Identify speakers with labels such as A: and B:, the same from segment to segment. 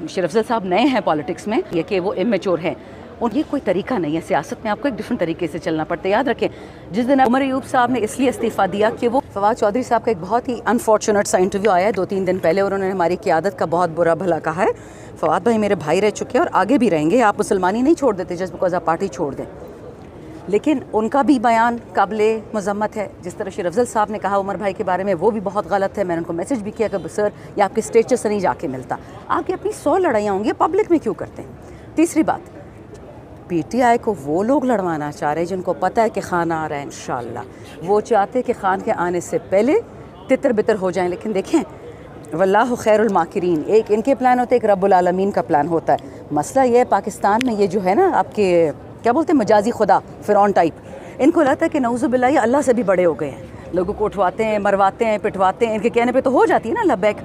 A: शेर अफजल साहब नए हैं पॉलिटिक्स में, ये कि वो इमेच्योर हैं, और ये कोई तरीका नहीं है सियासत में, आपको एक डिफरेंट तरीके से चलना पड़ता है। याद रखें, जिस दिन उमर अयूब साहब ने इसलिए इस्तीफ़ा दिया कि वो फवाद चौधरी साहब का एक बहुत ही अनफॉर्चुनेट सा इंटरव्यू आया है 2-3 दिन पहले, और उन्होंने हमारी क़यादत का बहुत बुरा भला कहा है। फवाद भाई मेरे भाई रह चुके हैं और आगे भी रहेंगे, आप मुसलमानी नहीं छोड़ देते जस्ट बिकॉज आप पार्टी छोड़ दें, लेकिन उनका भी बयान काबिल मज़म्मत है। जिस तरह शेर अफजल साहब ने कहा उमर भाई के बारे में, वो भी बहुत गलत है। मैंने उनको मैसेज भी किया कि सर ये आपके स्टेचर से नहीं जाके मिलता, आपकी अपनी 100 लड़ाइयाँ होंगी, पब्लिक में क्यों करते हैं। तीसरी बात, PTI को वो लोग लड़वाना चाह रहे हैं जिनको पता है कि खान आ रहा है इंशाअल्लाह, वो चाहते हैं कि खान के आने से पहले तितर बितर हो जाएं। लेकिन देखें, वल्लाहु खैरुल माकिरीन, एक इनके प्लान होते हैं, एक रब्बुल आलमीन का प्लान होता है। मसला ये है पाकिस्तान में, ये जो है ना आपके क्या बोलते हैं मजाजी खुदा फ़िरौन टाइप, इनको लगता है कि नऊज़ुबिल्लाह ये अल्लाह से भी बड़े हो गए हैं, लोगों को उठवाते हैं, मरवाते हैं, पिटवाते हैं, इनके कहने पे तो हो जाती है ना लब्बैक।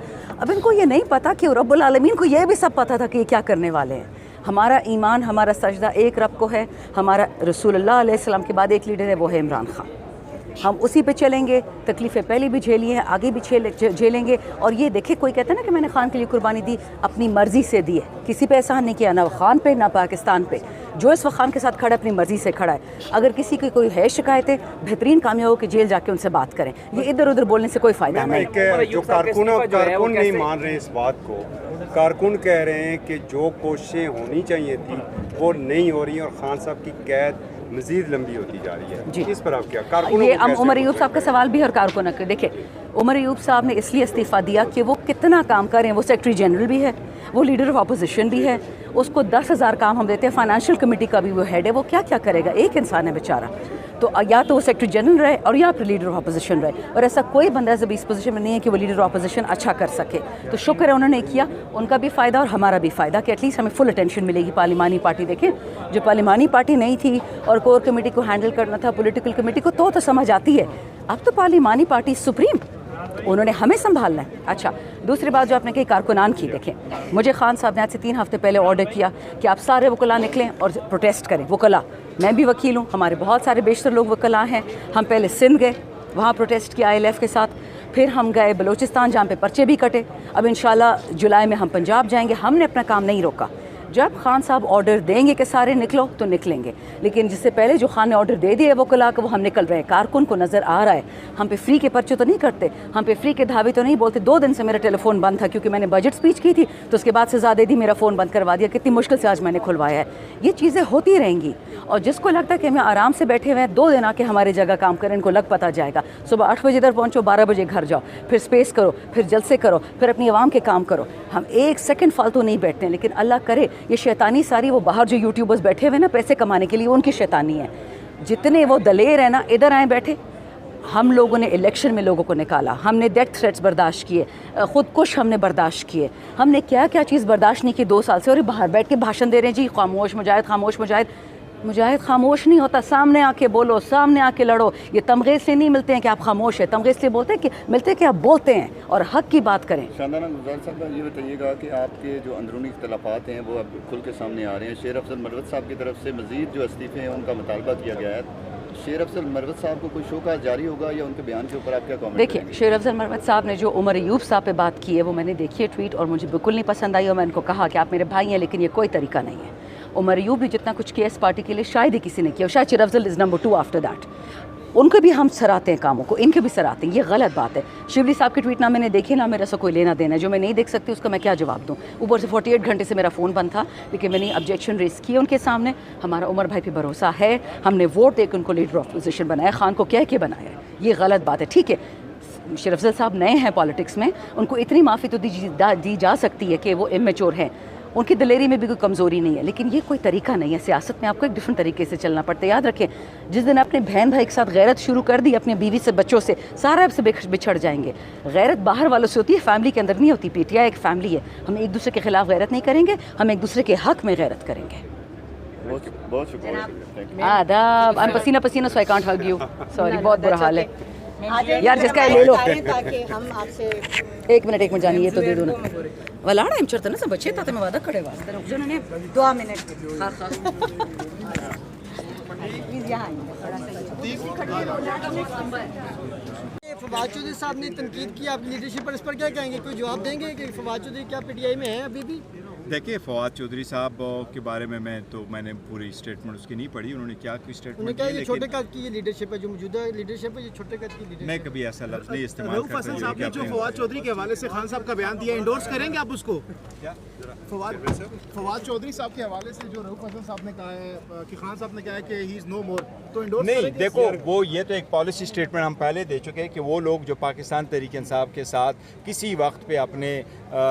A: अब इनको ये नहीं पता कि रब्बुल आलमीन को ये भी सब पता था कि ये क्या करने वाले हैं। हमारा ईमान, हमारा सजदा एक रब को है, हमारा रसूलुल्लाह अलैहि सल्लम के बाद एक लीडर है, वो है इमरान खान। हम उसी पे चलेंगे, तकलीफ़ें पहले भी झेली हैं, आगे भी झेलेंगे। और ये देखे, कोई कहता है ना कि मैंने खान के लिए कुर्बानी दी, अपनी मर्ज़ी से दी है, किसी पे एहसान नहीं किया, ना खान पे ना पाकिस्तान पे। जो इस वक्त खान के साथ खड़ा है अपनी मर्ज़ी से खड़ा है। अगर किसी की कोई है शिकायतें, बेहतरीन कामयाब हो कि जेल जाके उनसे बात करें, ये इधर उधर बोलने से कोई फ़ायदा नहीं।
B: जो कारकुन नहीं मान रहे इस बात को, कारकुन कह रहे हैं कि जो कोशिशें होनी चाहिए थी वो नहीं हो रही और खान साहब की कैद मज़ीद लंबी होती जा रही है। जी, इस पर आप क्या कारकुनों
A: ये उमर अयूब साहब का सवाल भी है और कारकुन का। देखिए, उमर अयूब साहब ने इसलिए इस्तीफ़ा दिया कि वो कितना काम कर रहे हैं, वो सेक्रेटरी जनरल भी है, वो लीडर ऑफ अपोजिशन भी है, उसको 10,000 काम हम देते हैं, फाइनेंशियल कमेटी का भी वो हेड है, वो क्या क्या करेगा, एक इंसान है बेचारा। तो या तो वो सेक्रेटरी जनरल रहे और या फिर लीडर ऑफ अपोजिशन रहे, और ऐसा कोई बंदा जब इस पोजीशन में नहीं है कि वो लीडर ऑफ अपोजिशन अच्छा कर सके। तो शुक्र है उन्होंने किया, उनका भी फ़ायदा और हमारा भी फ़ायदा कि एटलीस्ट हमें फुल अटेंशन मिलेगी। पार्लिमानी पार्टी देखें, जो पार्लिमानी पार्टी नहीं थी और कोर कमेटी को हैंडल करना था, पॉलिटिकल कमेटी को, तो समझ आती है। अब तो पार्लिमानी पार्टी सुप्रीम, उन्होंने हमें संभालना है। अच्छा, दूसरी बात जो आपने कही कारकुनान की, देखें मुझे खान साहब ने आज से 3 हफ्ते पहले ऑर्डर किया कि आप सारे वकला निकलें और प्रोटेस्ट करें। वकला, मैं भी वकील हूँ, हमारे बहुत सारे बेशतर लोग वकला हैं। हम पहले सिंध गए, वहाँ प्रोटेस्ट किया ILF के साथ, फिर हम गए बलूचिस्तान जहाँ पे पर्चे भी कटे। अब इंशाल्लाह जुलाई में हम पंजाब जाएंगे। हमने अपना काम नहीं रोका। जब खान साहब ऑर्डर देंगे कि सारे निकलो तो निकलेंगे, लेकिन जिससे पहले जो खान ने ऑर्डर दे दिए वो कला वो हम निकल रहे हैं। कारकुन को नज़र आ रहा है, हम पे फ्री के पर्चे तो नहीं करते, हम पे फ्री के धावे तो नहीं बोलते। 2 दिन से मेरा टेलीफोन बंद था क्योंकि मैंने बजट स्पीच की थी, तो उसके बाद सजा दे दी, मेरा फ़ोन बंद करवा दिया। कितनी मुश्किल से आज मैंने खुलवाया है। ये चीज़ें होती रहेंगी, और जिसको लगता है कि हमें आराम से बैठे हुए हैं, 2 दिन आके हमारी जगह काम करें, इनको लग पता जाएगा। सुबह 8 बजे इधर पहुँचो, 12 बजे घर जाओ, फिर स्पेस करो, फिर जलसे करो, फिर अपनी आवाम के काम करो। हम 1 सेकंड फालतू नहीं बैठते हैं। लेकिन अल्लाह करे ये शैतानी सारी, वो बाहर जो यूट्यूबर्स बैठे हुए ना पैसे कमाने के लिए, उनकी शैतानी है। जितने वो दलेर है ना, इधर आए बैठे। हम लोगों ने इलेक्शन में लोगों को निकाला, हमने डेथ थ्रेट्स बर्दाश्त किए, ख़ुदकुश हमने बर्दाश्त किए, हमने क्या क्या चीज़ बर्दाश्त नहीं की 2 साल से। और बाहर बैठ के भाषण दे रहे हैं, जी खामोश मुजाहिद, खामोश मुजाहिद। मुजाहिद खामोश नहीं होता, सामने आके बोलो, सामने आके लड़ो। ये तमगे इसलिए नहीं मिलते हैं कि आप खामोश हैं, तमगे इसलिए बोलते हैं कि मिलते हैं कि आप बोलते हैं और हक की बात करें।
C: शानदाना गुलजार साहब, ये बताइएगा कि आपके जो अंदरूनी इख्तलाफात हैं वो अब खुल के सामने आ रहे हैं। शेर अफजल मरवत साहब की तरफ से मज़ीद जो इस्तीफ़े हैं उनका मुतालबा किया गया है। शेर अफजल मरवत साहब को कोई शोकत जारी होगा या उनके बयान के ऊपर आप क्या कमेंट?
A: देखिए, शेर अफजल मरवत साहब ने जो उमर अयूब साहब पे बात की है वो मैंने देखी है ट्वीट, और मुझे बिल्कुल नहीं पसंद आई। और मैं उनको कहा कि आप मेरे भाई हैं, लेकिन ये कोई तरीका नहीं है। उमर अयूब भी जितना कुछ किया इस पार्टी के लिए शायद ही किसी ने किया, शायद शेर Afzal is number 2 after that. उनको भी हम सराहते हैं कामों को, इनके भी सराहते हैं, ये गलत बात है। शिवली साहब की ट्वीट ना मैंने देखी, ना मेरा से कोई लेना देना है। जो मैं नहीं देख सकती उसका मैं क्या जवाब दूँ। ऊपर से 48 घंटे से मेरा फ़ोन बंद था, लेकिन मैंने ऑब्जेक्शन रेस किया उनके सामने। हमारा उमर भाई पे भरोसा है, हमने वोट देकर उनको लीडर ऑफ अपोजिशन बनाया, खान को कह के बनाया। ये गलत बात है, ठीक है। शेर अफजल साहब नए हैं पॉलिटिक्स में, उनको इतनी माफ़ी तो दी जा सकती है कि वो इमेच्योर हैं, उनकी दिलेरी में भी कोई कमज़ोरी नहीं है। लेकिन ये कोई तरीका नहीं है सियासत में, आपको एक डिफरेंट तरीके से चलना पड़ता है। याद रखें, जिस दिन अपने बहन भाई के साथ गैरत शुरू कर दी, अपनी बीवी से, बच्चों से, सारा आपसे बिछड़ जाएंगे। गैरत बाहर वालों से होती है, फैमिली के अंदर नहीं होती। PTI एक फैमिली है, हम एक दूसरे के खिलाफ गैरत नहीं करेंगे, हम एक दूसरे के हक में गैरत करेंगे।
C: बहुत शुक्रिया।
A: आदाब, I'm पसीना पसीना so I can't hug you, sorry, बहुत बुरा हाल है यार। जिसका ले लो,
D: हम आपसे
A: 1 मिनट जानिए, ये तो दे दो ना। वलाड़ा हम चरता ना सब बच्चे ताते में वादा खड़े वास्ते रुक जाओ ने
D: 2 मिनट।
A: हां हां
D: प्लीज यहां फवाद चौधरी साहब ने तनकीद की आपकी लीडरशिप पर, इस पर क्या कहेंगे? कोई जवाब देंगे कि फवाद चौधरी क्या PTI में है अभी भी?
E: देखिए फवाद चौधरी साहब के बारे में मैंने पूरी स्टेटमेंट उसकी नहीं पढ़ी, उन्होंने क्या कोई
F: उन्होंने
E: स्टेटमेंट
F: कहा
E: की,
F: ये छोटे
E: लेकिन
F: कद की ये लीडरशिप है, जो मौजूदा लीडरशिप है ये छोटे कद की लीडरशिप
E: मैं कभी ऐसा लफ्ज़ नहीं इस्तेमाल
G: रऊफ
E: करता
G: हसन
E: हूँ
G: साहब
E: कि
G: ने जो
E: अपने-
G: फवाद चौधरी के हवाले से खान साहब का बयान दिया, इंडोर्स करेंगे आप उसको? फवाद चौधरी साहब के हवाले से जो रऊफ हसन साहब ने कहा है कि खान साहब ने कहा है कि ही इज़ नो मोर, तो इंडोर्स
E: नहीं,
G: करेंगे?
E: देखो वो ये तो एक पॉलिसी स्टेटमेंट हम पहले दे चुके हैं कि वो लोग जो पाकिस्तान तहरीक इंसाफ के साथ किसी वक्त पे अपने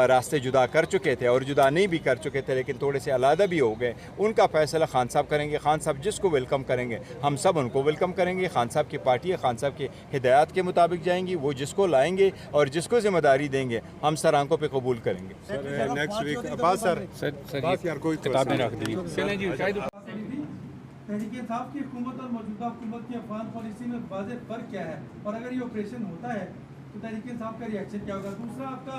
E: रास्ते जुदा कर चुके थे और जुदा नहीं भी कर चुके थे लेकिन थोड़े से अलहदा भी हो गए, उनका फैसला खान साहब करेंगे। खान साहब जिसको वेलकम करेंगे हम सब उनको वेलकम करेंगे। खान साहब की पार्टी है, खान साहब की हिदायत के मुताबिक जाएंगी, वो जिसको लाएंगे और जिसको जिम्मेदारी देंगे हम सर आंखों पे कबूल करेंगे।
B: नेक्स्ट वीक अब्बास सर यार कोई किताबें रख दी।
H: तहरीक इंसाफ की हुकूमत और मौजूदा हुकूमत की अफगान पॉलिसी में वाज़ेह फ़र्क क्या है, और अगर ये ऑपरेशन होता है तो तहरीक इंसाफ का रिएक्शन क्या होगा? दूसरा, आपका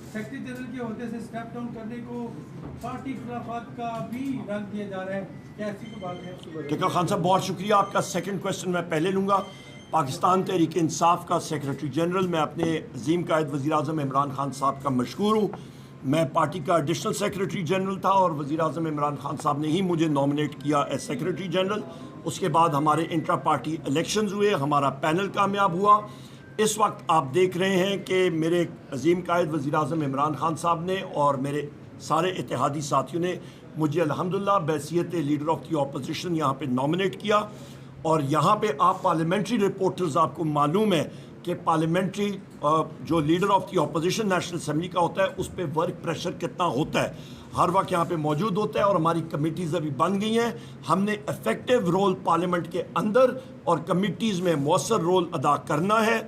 H: सेक्रेटरी जनरल के अहदे से स्टेप डाउन करने को पार्टी खिलाफत का भी रंग दिया जा रहा है, क्या ऐसी कोई बात है?
I: देखो खान साहब बहुत शुक्रिया, आपका सेकंड क्वेश्चन मैं पहले लूँगा। पाकिस्तान तहरीक इंसाफ का सेक्रेटरी जनरल मैं अपने अजीम कायद वज़ीर-ए-आज़म इमरान खान साहब का मशकूर हूँ। मैं पार्टी का एडिशनल सेक्रेटरी जनरल था और वज़ीर-ए-आज़म इमरान खान साहब ने ही मुझे नॉमिनेट किया एज सेक्रेटरी जनरल। उसके बाद हमारे इंट्रा पार्टी इलेक्शंस हुए, हमारा पैनल कामयाब हुआ। इस वक्त आप देख रहे हैं कि मेरे अजीम कायद वज़ीर-ए-आज़म इमरान खान साहब ने और मेरे सारे इत्तेहादी साथियों ने मुझे अल्हम्दुलिल्लाह बहैसियत लीडर ऑफ द अपोजिशन यहाँ पे नॉमिनेट किया। और यहाँ पे आप पार्लियामेंट्री रिपोर्टर्स, आपको मालूम है कि पार्लियामेंट्री जो leader of the opposition national assembly का होता है उस पर वर्क प्रेशर कितना होता है, हर वक्त यहाँ पे मौजूद होता है। और हमारी कमिटीज़ अभी बन गई हैं, हमने इफ़ेक्टिव रोल पार्लियामेंट के अंदर और कमिटीज़ में मौसर रोल अदा करना है।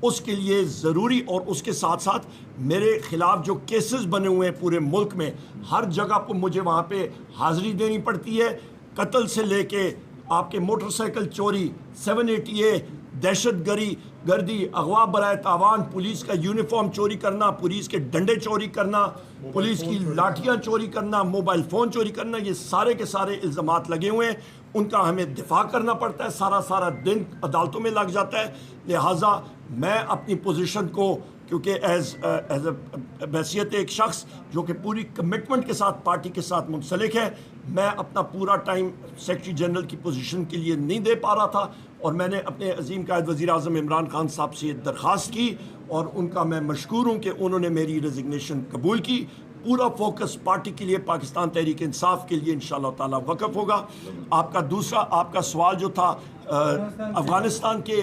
I: उसके लिए ज़रूरी और उसके साथ साथ मेरे ख़िलाफ़ जो केसेस बने हुए हैं पूरे मुल्क में, हर जगह पर मुझे वहाँ पे हाज़िरी देनी पड़ती है। कत्ल से लेके आपके मोटरसाइकिल चोरी, 780A, दहशत गर्दी, अगवा बराए तावान, पुलिस का यूनिफॉर्म चोरी करना, पुलिस के डंडे चोरी करना, पुलिस की लाठियां चोरी करना, मोबाइल फ़ोन चोरी करना, ये सारे के सारे इल्ज़ामात लगे हुए हैं। उनका हमें दिफा करना पड़ता है, सारा दिन अदालतों में लग जाता है। लिहाजा मैं अपनी पोजीशन को, क्योंकि एज बहैसियत एक शख्स जो कि पूरी कमिटमेंट के साथ पार्टी के साथ मुंसलिक है, मैं अपना पूरा टाइम सेक्रेटरी जनरल की पोजीशन के लिए नहीं दे पा रहा था। और मैंने अपने अजीम कायद वज़ीर-ए-आज़म इमरान खान साहब से दरख्वास्त की और उनका मैं मशकूर हूँ कि उन्होंने मेरी रेजिग्नेशन कबूल की। पूरा फोकस पार्टी के लिए, पाकिस्तान तहरीक इंसाफ के लिए इंशाअल्लाह ताला वक़फ़ होगा। आपका दूसरा आपका सवाल जो था अफ़गानिस्तान के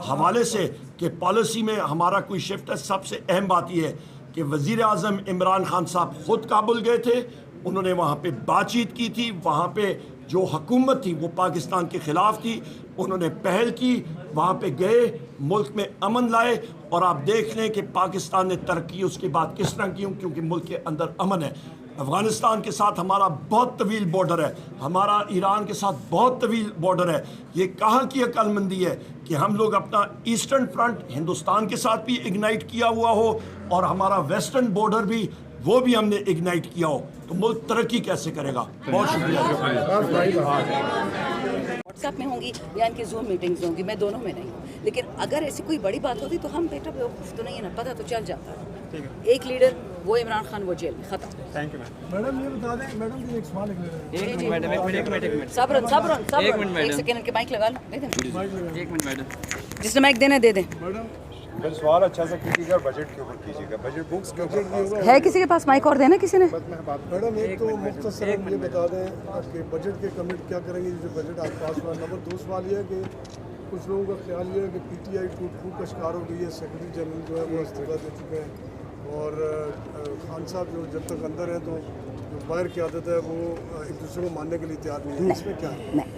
I: हवाले से कि पॉलिसी में हमारा कोई शिफ्ट है, सबसे अहम बात यह है कि वज़ीर-ए-आज़म इमरान खान साहब ख़ुद काबुल गए थे, उन्होंने वहाँ पे बातचीत की थी। वहाँ पे जो हुकूमत थी वो पाकिस्तान के ख़िलाफ़ थी, उन्होंने पहल की, वहाँ पे गए, मुल्क में अमन लाए। और आप देख लें कि पाकिस्तान ने तरक्की उसके बाद किस तरह की, क्योंकि मुल्क के अंदर अमन है। अफ़गानिस्तान के साथ हमारा बहुत तवील बॉर्डर है, हमारा ईरान के साथ बहुत तवील बॉर्डर है। ये कहाँ की अक्लमंदी है कि हम लोग अपना ईस्टर्न फ्रंट हिंदुस्तान के साथ भी इग्नाइट किया हुआ हो और हमारा वेस्टर्न बॉर्डर भी, वो भी हमने इग्नाइट किया हो, तो मुल्क तरक्की कैसे करेगा? बहुत शुक्रिया।
A: व्हाट्सएप में होंगी या इनकी जूम मीटिंग्स होंगी, मैं दोनों में नहीं हूँ। लेकिन अगर ऐसी कोई बड़ी बात होती तो हम बेटा बेवकूफ़ तो नहीं है ना, पता तो चल जाता है। एक लीडर वो इमरान खान, वो जेल में, ख़त्म।
B: थैंक यू
F: मैडम ये बता दें, मैडम जी एक सवाल
A: एक सेकंड के माइक लगा लो, दे दें। एक मिनट मैडम, जिसने माइक देना दे दें।
B: फिर सवाल अच्छा से कीजिएगा, बजट के ऊपर कीजिएगा, बजट बुक्स के ऊपर
A: है किसी के पास माइक और देना किसी ने?
F: मैडम एक तो मुख्तसर ये बता दें कि बजट के कमिट क्या करेंगे जो बजट आज पास हुआ। नंबर 2 सवाल ये है कि कुछ लोगों का ख्याल ये है कि PTI टूट का शिकार हो गई है, सेक्रेटरी जनरल जो है वो इस्तीफा दे चुके हैं और खान साहब जो जब तक अंदर है तो जो बाहर की आदत है वो एक दूसरे को मानने के लिए तैयार नहीं है, इसमें क्या है?
A: नहीं,